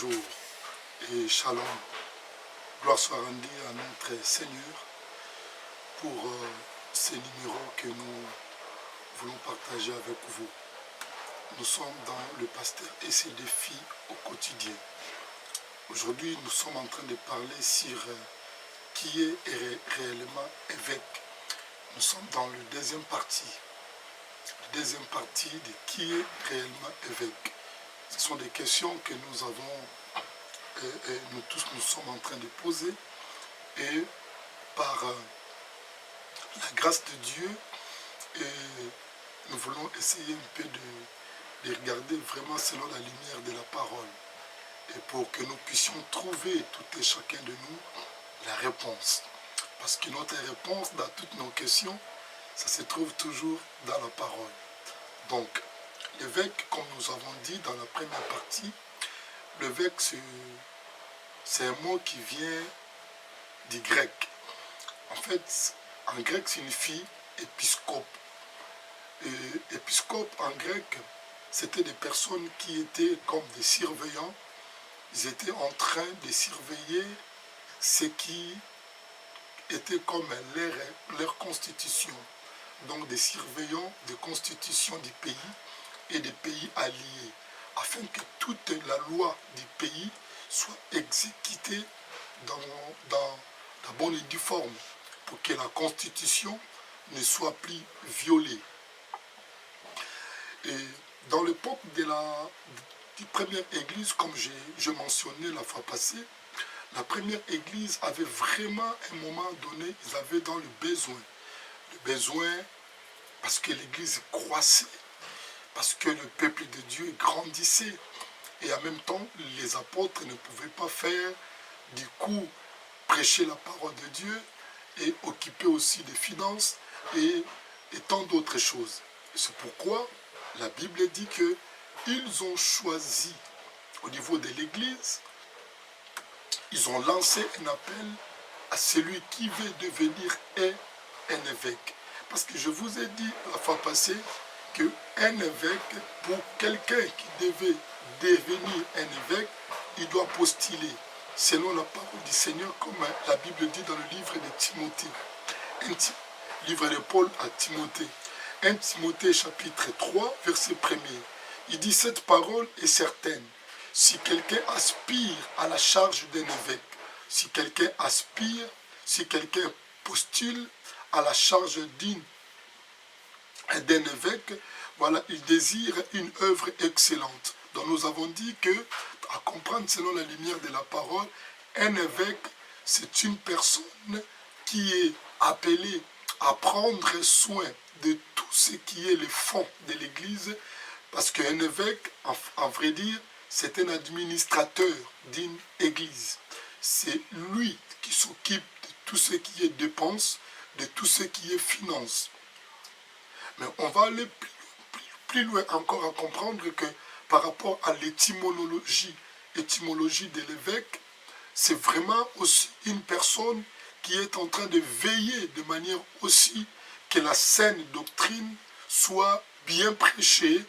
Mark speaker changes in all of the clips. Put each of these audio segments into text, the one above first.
Speaker 1: bonjour et shalom. Gloire soit rendue à notre Seigneur pour ces numéros que nous voulons partager avec vous. Nous sommes dans le pasteur et ses défis au quotidien. Aujourd'hui, nous sommes en train de parler sur qui est réellement évêque. Nous sommes dans le deuxième partie. La deuxième partie de qui est réellement évêque. Ce sont des questions que nous avons, nous tous nous sommes en train de poser. Et par la grâce de Dieu, nous voulons essayer un peu de regarder vraiment selon la lumière de la parole. Et pour que nous puissions trouver, tout et chacun de nous, la réponse. Parce que notre réponse dans toutes nos questions, ça se trouve toujours dans la parole. Donc, l'évêque, comme nous avons dit dans la première partie, l'évêque, c'est un mot qui vient du grec. En fait, en grec signifie épiscope. Et épiscope en grec, c'était des personnes qui étaient comme des surveillants. Ils étaient en train de surveiller ce qui était comme leur constitution. Donc des surveillants de constitution du pays et des pays alliés, afin que toute la loi du pays soit exécutée dans la bonne et due forme, pour que la constitution ne soit plus violée. Et dans l'époque de la première église, comme je mentionnais la fois passée, la première église avait vraiment, à un moment donné, ils avaient dans le besoin. Le besoin parce que l'église croissait, parce que le peuple de Dieu grandissait. Et en même temps, les apôtres ne pouvaient pas faire, du coup, prêcher la parole de Dieu et occuper aussi des finances et tant d'autres choses. C'est pourquoi la Bible dit qu'ils ont choisi, au niveau de l'église, ils ont lancé un appel à celui qui veut devenir un évêque. Parce que je vous ai dit la fois passée qu'un évêque, pour quelqu'un qui devait devenir un évêque, il doit postuler selon la parole du Seigneur, comme la Bible dit dans le livre de Timothée. Livre de Paul à Timothée. 1 Timothée chapitre 3, verset 1er. Il dit: cette parole est certaine. Si quelqu'un aspire à la charge d'un évêque, si quelqu'un aspire, si quelqu'un postule à la charge d'un évêque, voilà, il désire une œuvre excellente. Donc nous avons dit que, à comprendre selon la lumière de la parole, un évêque, c'est une personne qui est appelée à prendre soin de tout ce qui est le fond de l'Église, parce qu'un évêque, en vrai dire, c'est un administrateur d'une église. C'est lui qui s'occupe de tout ce qui est dépenses, de tout ce qui est finance. Mais on va aller plus loin encore à comprendre que par rapport à l'étymologie de l'évêque, c'est vraiment aussi une personne qui est en train de veiller de manière aussi que la saine doctrine soit bien prêchée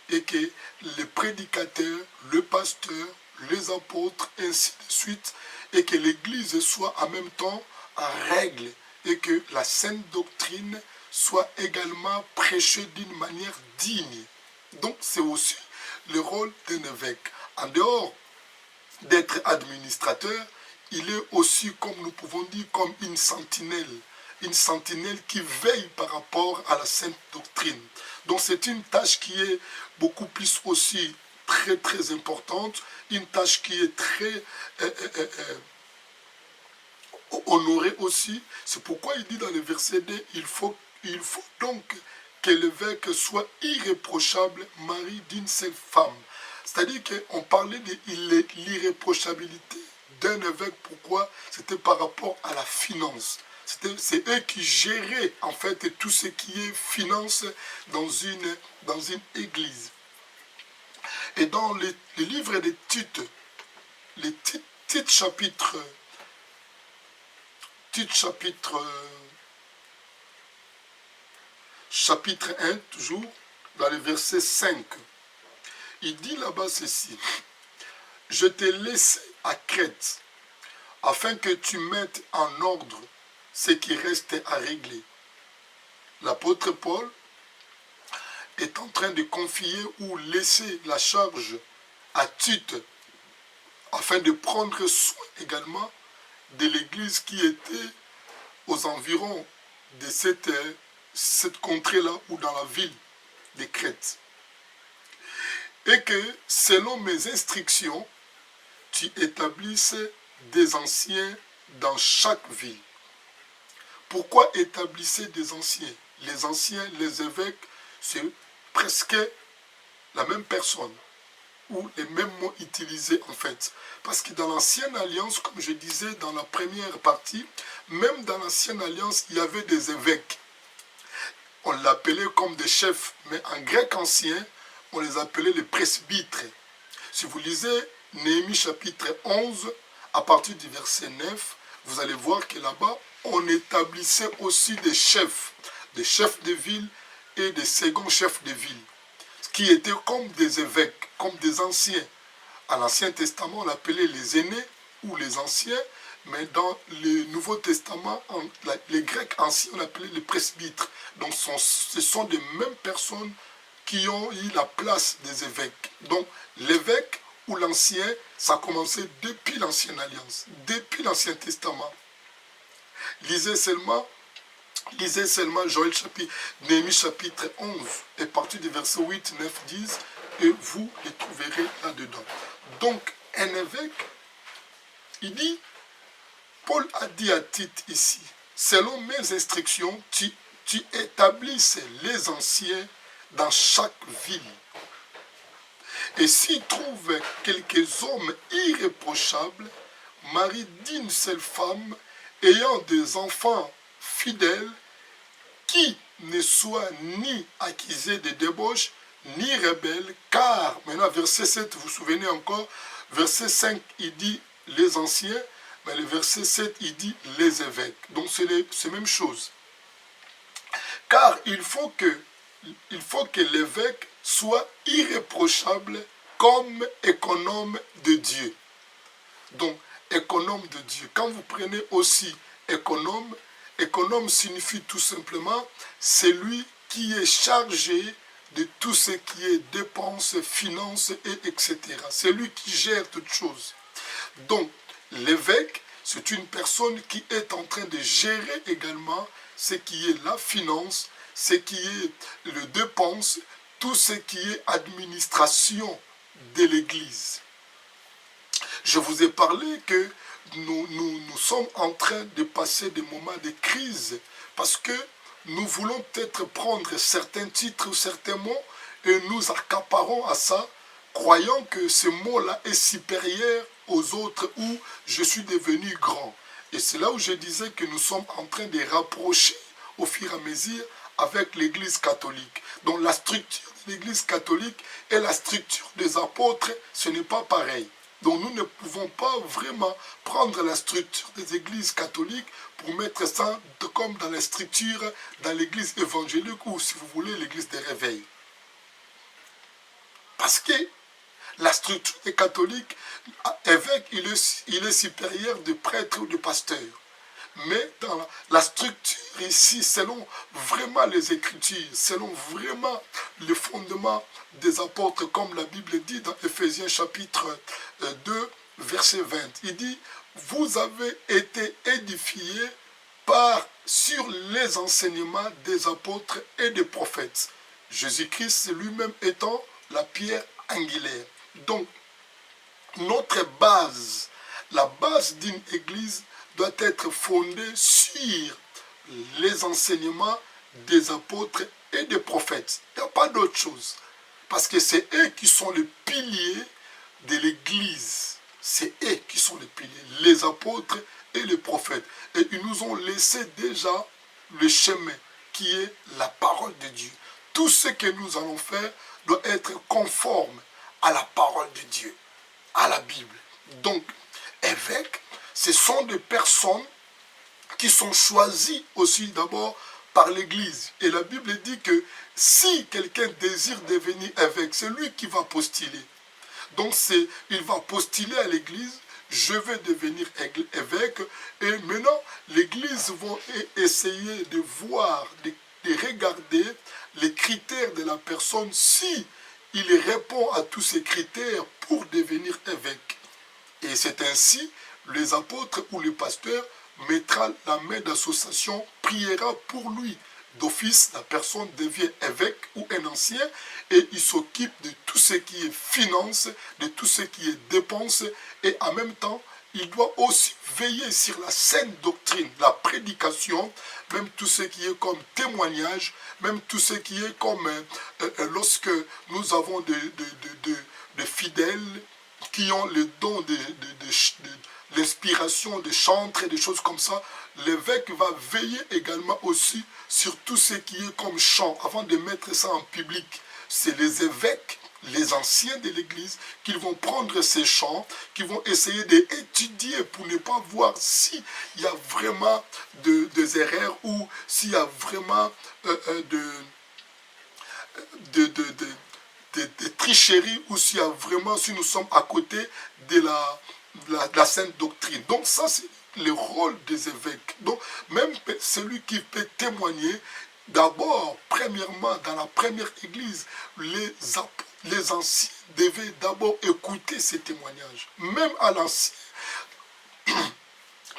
Speaker 1: et que les prédicateurs, le pasteur, les apôtres, ainsi de suite, et que l'Église soit en même temps en règle et que la saine doctrine soit également prêchée d'une manière digne. Donc c'est aussi le rôle d'un évêque. En dehors d'être administrateur, il est aussi, comme nous pouvons dire, comme une sentinelle qui veille par rapport à la sainte doctrine. Donc c'est une tâche qui est beaucoup plus aussi très très importante, une tâche qui est très honorée aussi. C'est pourquoi il dit dans le verset 2, il faut donc que l'évêque soit irréprochable, mari d'une seule femme. C'est-à-dire qu'on parlait de l'irréprochabilité d'un évêque. Pourquoi? C'était par rapport à la finance. C'est eux qui géraient en fait tout ce qui est finance dans une église. Et dans le livre de Tite, Tite chapitre 1, toujours, dans le verset 5, il dit là-bas ceci: je t'ai laissé à Crète, afin que tu mettes en ordre ce qui reste à régler. L'apôtre Paul est en train de confier ou laisser la charge à Tite, afin de prendre soin également de l'église qui était aux environs de cette contrée-là ou dans la ville de Crète. Et que, selon mes instructions, tu établisses des anciens dans chaque ville. Pourquoi établisser des anciens? Les anciens, les évêques, c'est presque la même personne, ou les mêmes mots utilisés en fait. Parce que dans l'ancienne alliance, comme je disais dans la première partie, même dans l'ancienne alliance, il y avait des évêques. On l'appelait comme des chefs, mais en grec ancien, on les appelait les presbytres. Si vous lisez Néhémie chapitre 11, à partir du verset 9, vous allez voir que là-bas, on établissait aussi des chefs de ville et des seconds chefs de ville, qui étaient comme des évêques, comme des anciens. À l'Ancien Testament, on l'appelait les aînés ou les anciens, mais dans le Nouveau Testament, les Grecs anciens, on l'appelait les presbytres. Donc ce sont des mêmes personnes qui ont eu la place des évêques. Donc l'évêque ou l'ancien, ça a commencé depuis l'Ancienne Alliance, depuis l'Ancien Testament. Lisez seulement Néhémie chapitre 11, et partir du verset 8, 9, 10, et vous les trouverez là-dedans. Donc, un évêque, il dit, Paul a dit à Tite ici, selon mes instructions, tu établisses les anciens dans chaque ville. Et s'il trouve quelques hommes irréprochables, maris d'une seule femme, ayant des enfants fidèles, qui ne soient ni accusés de débauche, ni rebelles, car, maintenant verset 7, vous vous souvenez encore, verset 5, il dit les anciens, mais le verset 7, il dit les évêques. Donc c'est la même chose. Car il faut que l'évêque soit irréprochable comme économe de Dieu. Donc, économe de Dieu. Quand vous prenez aussi économe, économe signifie tout simplement celui qui est chargé de tout ce qui est dépenses, finances, etc. C'est lui qui gère toutes choses. Donc, l'évêque, c'est une personne qui est en train de gérer également ce qui est la finance, ce qui est le dépense, tout ce qui est administration de l'Église. Je vous ai parlé que nous sommes en train de passer des moments de crise parce que nous voulons peut-être prendre certains titres ou certains mots et nous accaparons à ça, croyant que ce mot-là est supérieur aux autres ou je suis devenu grand. Et c'est là où je disais que nous sommes en train de rapprocher au fur et à mesure avec l'Église catholique. Donc la structure de l'Église catholique et la structure des apôtres, ce n'est pas pareil. Donc nous ne pouvons pas vraiment prendre la structure des églises catholiques pour mettre ça comme dans la structure dans l'église évangélique ou si vous voulez l'église des réveils. Parce que la structure des catholiques, évêque, il est supérieur de prêtre ou de pasteur. Mais dans la structure ici, selon vraiment les Écritures, selon vraiment le fondement des apôtres, comme la Bible dit dans Éphésiens chapitre 2, verset 20, il dit, vous avez été édifiés sur les enseignements des apôtres et des prophètes. Jésus-Christ lui-même étant la pierre angulaire. Donc, notre base, la base d'une église, doit être fondée sur les enseignements des apôtres et des prophètes. Il n'y a pas d'autre chose. Parce que c'est eux qui sont les piliers de l'Église. C'est eux qui sont les piliers, les apôtres et les prophètes. Et ils nous ont laissé déjà le chemin qui est la parole de Dieu. Tout ce que nous allons faire doit être conforme à la parole de Dieu, à la Bible. Donc, évêque, ce sont des personnes qui sont choisies aussi d'abord par l'Église. Et la Bible dit que si quelqu'un désire devenir évêque, c'est lui qui va postuler. Donc il va postuler à l'église, je vais devenir évêque, et maintenant l'église va essayer de voir, de regarder les critères de la personne, si il répond à tous ces critères pour devenir évêque. Et c'est ainsi, les apôtres ou le pasteur mettra la main d'association, priera pour lui. D'office, la personne devient évêque ou un ancien et il s'occupe de tout ce qui est finance, de tout ce qui est dépenses, et en même temps, il doit aussi veiller sur la saine doctrine, la prédication, même tout ce qui est comme témoignage, même tout ce qui est comme lorsque nous avons des fidèles qui ont le don de l'inspiration, des chantres et des choses comme ça, l'évêque va veiller également aussi sur tout ce qui est comme chant, avant de mettre ça en public. C'est les évêques, les anciens de l'église, qui vont prendre ces chants, qui vont essayer d'étudier pour ne pas voir s'il y a vraiment des erreurs ou s'il y a vraiment de tricheries ou s'il y a vraiment, si nous sommes à côté de la sainte doctrine. Donc ça, c'est le rôle des évêques. Donc même celui qui peut témoigner, d'abord, premièrement, dans la première église, les anciens devaient d'abord écouter ces témoignages. Même à l'ancien,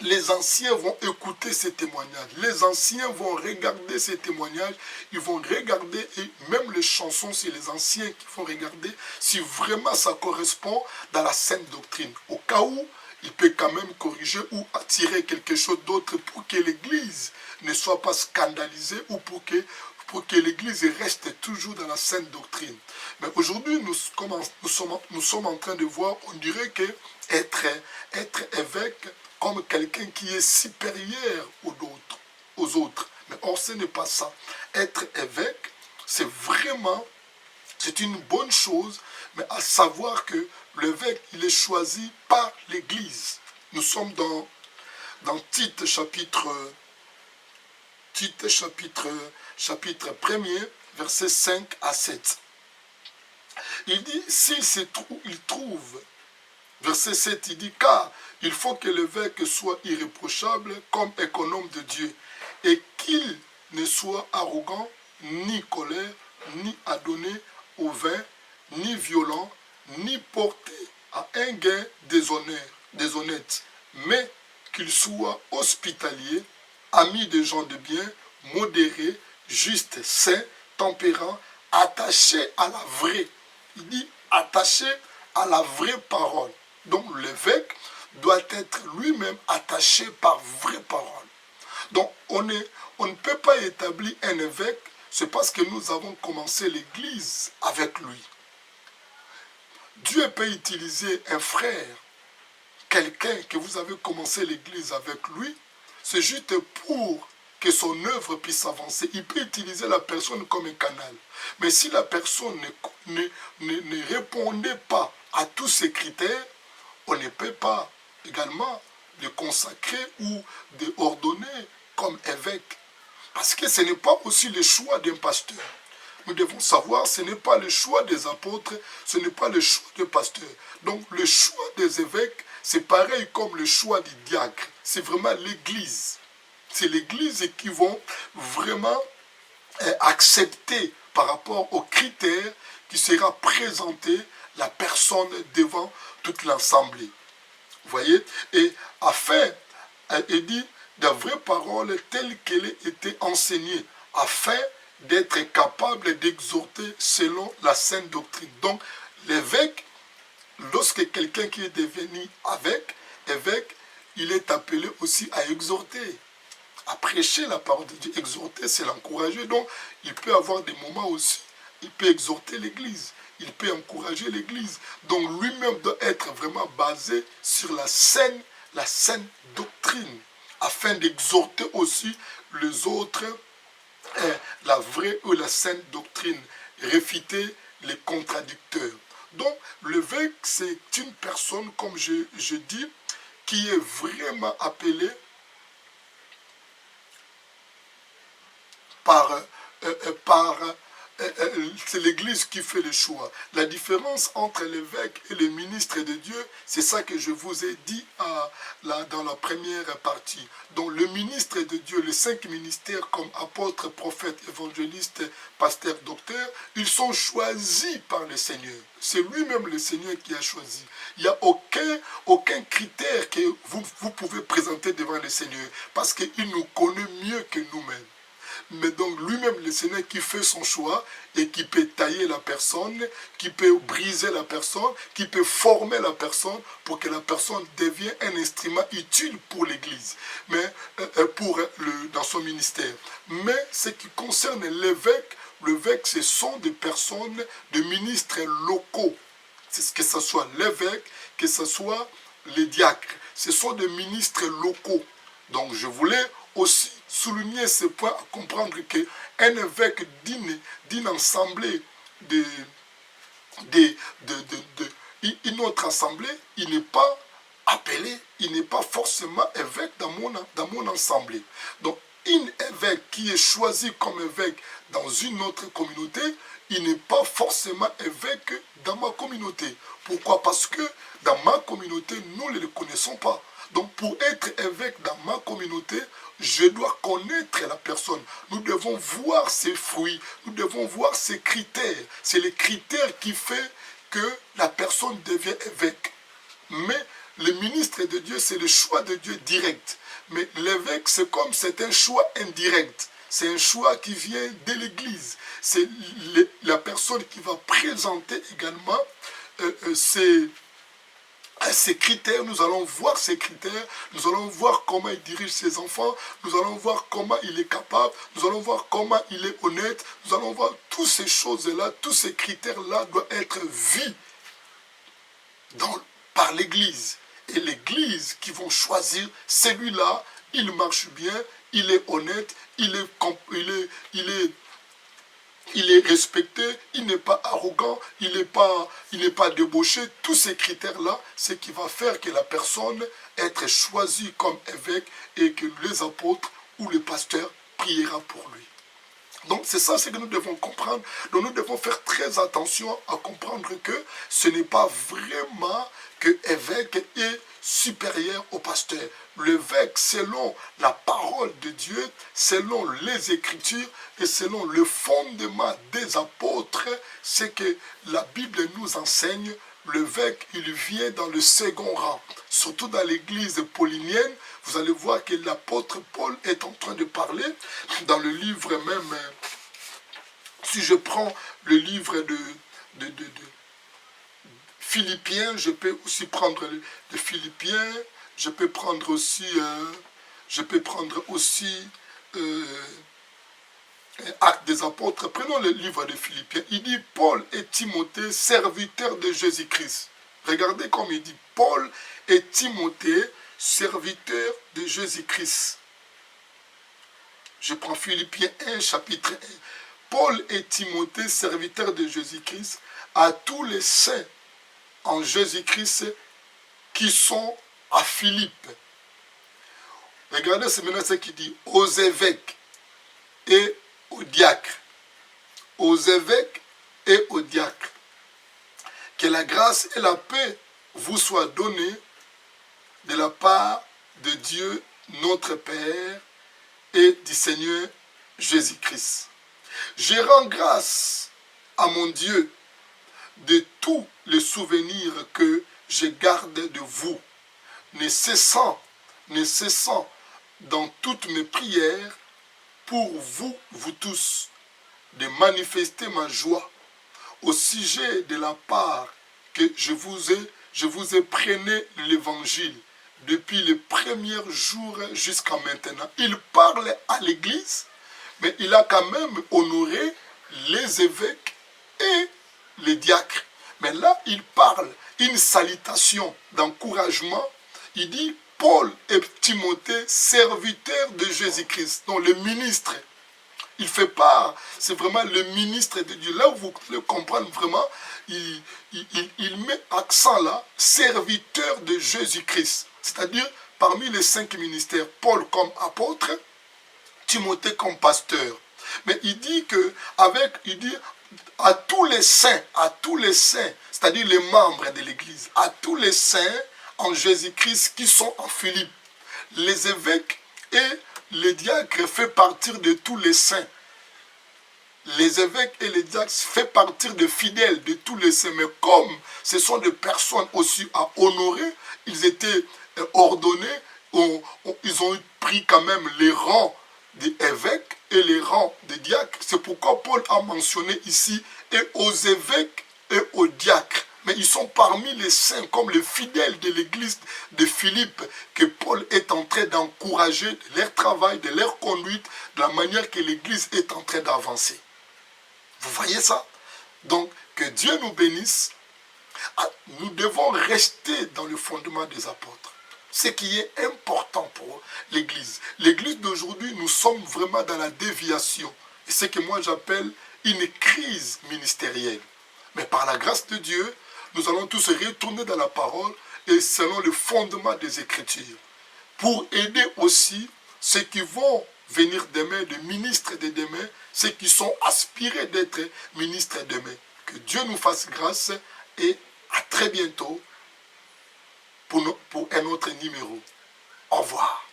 Speaker 1: les anciens vont écouter ces témoignages. Les anciens vont regarder ces témoignages. Ils vont regarder, et même les chansons, c'est les anciens qui vont regarder si vraiment ça correspond dans la saine doctrine. Au cas où, il peut quand même corriger ou attirer quelque chose d'autre pour que l'Église ne soit pas scandalisée ou pour que l'Église reste toujours dans la saine doctrine. Mais aujourd'hui, nous sommes en train de voir, on dirait que être évêque comme quelqu'un qui est supérieur aux autres. Mais or, ce n'est pas ça. Être évêque, c'est une bonne chose, mais à savoir que l'évêque, il est choisi par l'Église. Nous sommes dans Tite chapitre 1er, versets 5 à 7. Il dit, il trouve, verset 7, il dit, car il faut que l'évêque soit irréprochable comme économe de Dieu, et qu'il ne soit arrogant, ni colère, ni adonné au vin, ni violent, ni porté à un gain déshonnête, mais qu'il soit hospitalier, ami des gens de bien, modéré, juste, saint, tempérant, attaché à la vraie. Il dit attaché à la vraie parole. Donc l'évêque doit être lui-même attaché par vraie parole. Donc on ne peut pas établir un évêque, c'est parce que nous avons commencé l'église avec lui. Dieu peut utiliser un frère, quelqu'un que vous avez commencé l'église avec lui, c'est juste pour que son œuvre puisse avancer. Il peut utiliser la personne comme un canal. Mais si la personne ne répondait pas à tous ces critères, on ne peut pas également le consacrer ou de ordonner comme évêque. Parce que ce n'est pas aussi le choix d'un pasteur. Nous devons savoir, ce n'est pas le choix des apôtres, ce n'est pas le choix des pasteurs. Donc le choix des évêques, c'est pareil comme le choix du diacre. C'est vraiment l'Église. C'est l'Église qui vont vraiment accepter par rapport aux critères qui sera présenté la personne devant toute l'assemblée. Vous voyez? Et afin, il dit, de vraies paroles telles qu'elles étaient enseignées, afin d'être capable d'exhorter selon la saine doctrine. Donc, l'évêque, lorsque quelqu'un qui est devenu évêque, il est appelé aussi à exhorter, à prêcher la parole de Dieu. Exhorter, c'est l'encourager. Donc, il peut avoir des moments aussi, il peut exhorter l'Église, il peut encourager l'Église. Donc, lui-même doit être vraiment basé sur la saine doctrine, afin d'exhorter aussi les autres, la vraie ou la saine doctrine, réfuter les contradicteurs. Donc, l'évêque, c'est une personne, comme je dis, qui est vraiment appelée c'est l'Église qui fait le choix. La différence entre l'évêque et le ministre de Dieu, c'est ça que je vous ai dit dans la première partie. Donc le ministre de Dieu, les 5 ministères comme apôtre, prophète, évangéliste, pasteur, docteur, ils sont choisis par le Seigneur. C'est lui-même le Seigneur qui a choisi. Il n'y a aucun critère que vous pouvez présenter devant le Seigneur parce qu'il nous connaît mieux que nous-mêmes. Mais donc lui-même, le Seigneur qui fait son choix et qui peut tailler la personne, qui peut briser la personne, qui peut former la personne pour que la personne devienne un instrument utile pour l'Église, mais dans son ministère. Mais ce qui concerne l'évêque, ce sont des personnes, des ministres locaux. Que ce soit l'évêque, que ce soit les diacres. Ce sont des ministres locaux. Donc je voulais aussi souligner ce point à comprendre qu'un évêque d'une assemblée une autre assemblée, il n'est pas appelé, il n'est pas forcément évêque dans mon assemblée. Donc un évêque qui est choisi comme évêque dans une autre communauté, il n'est pas forcément évêque dans ma communauté. Pourquoi? Parce que dans ma communauté, nous ne le connaissons pas. Donc pour être évêque dans ma communauté, je dois connaître la personne. Nous devons voir ses fruits, nous devons voir ses critères. C'est les critères qui font que la personne devient évêque. Mais le ministre de Dieu, c'est le choix de Dieu direct. Mais l'évêque, c'est un choix indirect. C'est un choix qui vient de l'Église. C'est la personne qui va présenter également ces critères. Nous allons voir ces critères, nous allons voir comment il dirige ses enfants, nous allons voir comment il est capable, nous allons voir comment il est honnête, nous allons voir toutes ces choses-là, tous ces critères-là doivent être vus par l'Église. Et l'Église qui vont choisir celui-là, il marche bien, il est honnête, il est respecté, il n'est pas arrogant, il n'est pas débauché. Tous ces critères-là, c'est qui va faire que la personne être choisie comme évêque et que les apôtres ou les pasteurs priera pour lui. Donc c'est ça ce que nous devons comprendre. Donc nous devons faire très attention à comprendre que ce n'est pas vraiment que l'évêque est supérieur au pasteur. L'évêque, selon la parole de Dieu, selon les Écritures et selon le fondement des apôtres, c'est que la Bible nous enseigne, l'évêque, il vient dans le second rang. Surtout dans l'église paulinienne, vous allez voir que l'apôtre Paul est en train de parler dans le livre même. Si je prends le livre de Philippiens, je peux aussi prendre de Philippiens, je peux prendre aussi Actes des apôtres. Prenons le livre de Philippiens. Il dit Paul et Timothée, serviteurs de Jésus-Christ. Regardez comme il dit Paul et Timothée, serviteurs de Jésus-Christ. Je prends Philippiens 1, chapitre 1. Paul et Timothée, serviteurs de Jésus-Christ, à tous les saints en Jésus-Christ qui sont à Philippe. Regardez, c'est maintenant ce qu'il dit aux évêques et aux diacres. Aux évêques et aux diacres. Que la grâce et la paix vous soient données de la part de Dieu, notre Père, et du Seigneur Jésus-Christ. Je rends grâce à mon Dieu de tous les souvenirs que je garde de vous, ne cessant dans toutes mes prières pour vous tous, de manifester ma joie au sujet de la part que je vous ai prêné l'évangile depuis les premiers jours jusqu'à maintenant. Il parle à l'église, mais il a quand même honoré les évêques et les diacres. Mais là, il parle une salutation d'encouragement. Il dit Paul et Timothée, serviteurs de Jésus-Christ. Donc le ministre, il fait part, c'est vraiment le ministre de Dieu. Là où vous le comprenez vraiment, il met accent là, serviteur de Jésus-Christ. C'est-à-dire parmi les 5 ministères, Paul comme apôtre, Timothée comme pasteur. Mais il dit à tous les saints, c'est-à-dire les membres de l'Église, à tous les saints en Jésus-Christ qui sont en Philippe. Les évêques et les diacres font partir de tous les saints. Les évêques et les diacres font partir de fidèles, de tous les saints. Mais comme ce sont des personnes aussi à honorer, ils étaient ordonnés, ils ont pris quand même les rangs des évêques et les rangs des diacres. C'est pourquoi Paul a mentionné ici et aux évêques et aux diacres. Mais ils sont parmi les saints, comme les fidèles de l'église de Philippe, que Paul est en train d'encourager de leur travail, de leur conduite, de la manière que l'église est en train d'avancer. Vous voyez ça? Donc, que Dieu nous bénisse. Nous devons rester dans le fondement des apôtres. Ce qui est important pour l'église. L'église d'aujourd'hui, nous sommes vraiment dans la déviation. Et ce que moi j'appelle une crise ministérielle. Mais par la grâce de Dieu, nous allons tous retourner dans la parole et selon le fondement des Écritures. Pour aider aussi ceux qui vont venir demain, des ministres de demain, ceux qui sont aspirés d'être ministres demain. Que Dieu nous fasse grâce et à très bientôt pour un autre numéro. Au revoir.